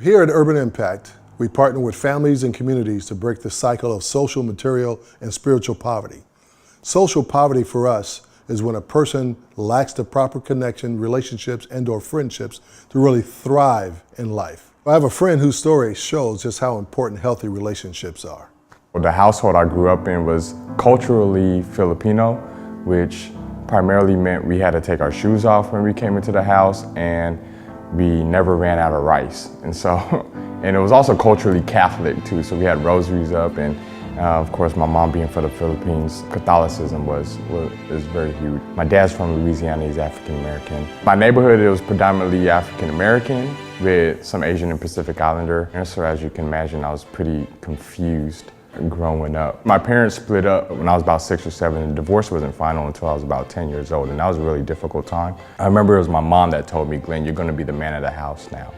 Here at Urban Impact, we partner with families and communities to break the cycle of social, material, and spiritual poverty. Social poverty for us is when a person lacks the proper connection, relationships, and/or friendships to really thrive in life. I have a friend whose story shows just how important healthy relationships are. The household I grew up in was culturally Filipino, which primarily meant we had to take our shoes off when we came into the house, and we never ran out of rice. And it was also culturally Catholic too, so we had rosaries up, and of course my mom being from the Philippines, Catholicism is very huge. My dad's from Louisiana, he's African American. My neighborhood, it was predominantly African American with some Asian and Pacific Islander, and so as you can imagine, I was pretty confused growing up. My parents split up when I was about 6 or 7, and divorce wasn't final until I was about 10 years old, and that was a really difficult time. I remember it was my mom that told me, "Glenn, you're gonna be the man of the house now."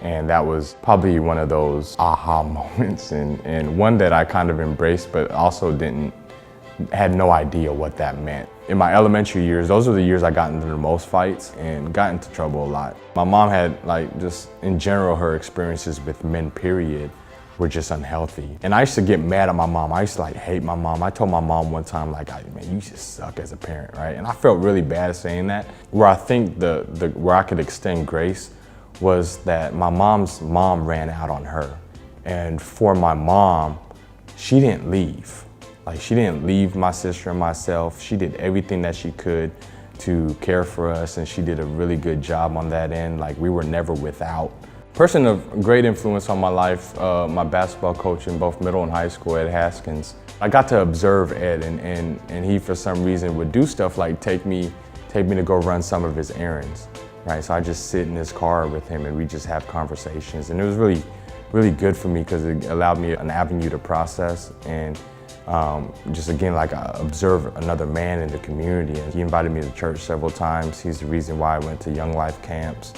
And that was probably one of those aha moments, and one that I kind of embraced, but also had no idea what that meant. In my elementary years, those were the years I got into the most fights and got into trouble a lot. My mom had, just in general, her experiences with men, period, were just unhealthy. And I used to get mad at my mom. I used to hate my mom. I told my mom one time, man, you just suck as a parent, right? And I felt really bad saying that. Where I think where I could extend grace was that my mom's mom ran out on her. And for my mom, she didn't leave. She didn't leave my sister and myself. She did everything that she could to care for us, and she did a really good job on that end. We were never without. Person of great influence on my life, my basketball coach in both middle and high school, Ed Haskins. I got to observe Ed, and he, for some reason, would do stuff like take me to go run some of his errands, right? So I just sit in his car with him, and we just have conversations, and it was really, really good for me because it allowed me an avenue to process and just again, I observe another man in the community. And he invited me to church several times. He's the reason why I went to Young Life camps.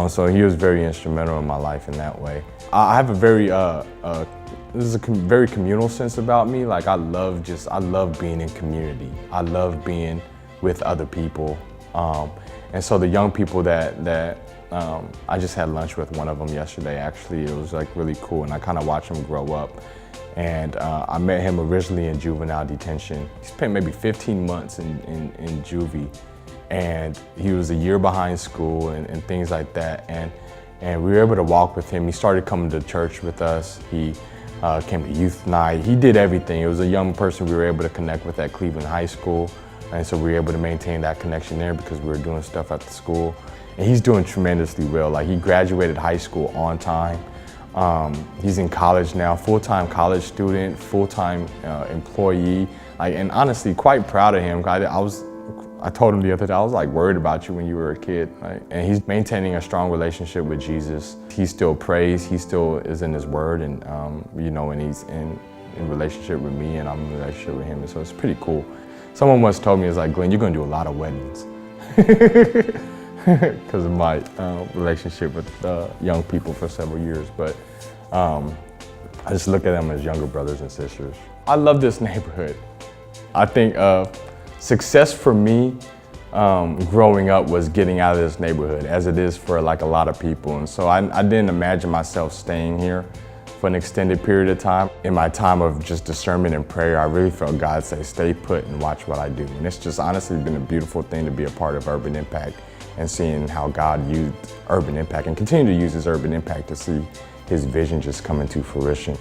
So he was very instrumental in my life in that way. I have a very, this is a very communal sense about me. I love being in community. I love being with other people. And so the young people that I just had lunch with one of them yesterday, actually. It was really cool, and I kind of watched him grow up. And I met him originally in juvenile detention. He spent maybe 15 months in juvie. And he was a year behind school and things like that. And we were able to walk with him. He started coming to church with us. He came to youth night. He did everything. It was a young person we were able to connect with at Cleveland High School. And so we were able to maintain that connection there because we were doing stuff at the school. And he's doing tremendously well. He graduated high school on time. He's in college now, full-time college student, full-time employee. And honestly, quite proud of him. I told him the other day, I was worried about you when you were a kid, right? And he's maintaining a strong relationship with Jesus. He still prays, he still is in his word, and and he's in relationship with me, and I'm in relationship with him, and so it's pretty cool. Someone once told me, it's Glenn, you're gonna do a lot of weddings. Because of my relationship with young people for several years, but I just look at them as younger brothers and sisters. I love this neighborhood. I think success for me growing up was getting out of this neighborhood, as it is for a lot of people. And so I didn't imagine myself staying here for an extended period of time. In my time of just discernment and prayer, I really felt God say, stay put and watch what I do. And it's just honestly been a beautiful thing to be a part of Urban Impact and seeing how God used Urban Impact and continue to use his Urban Impact to see his vision just come into fruition.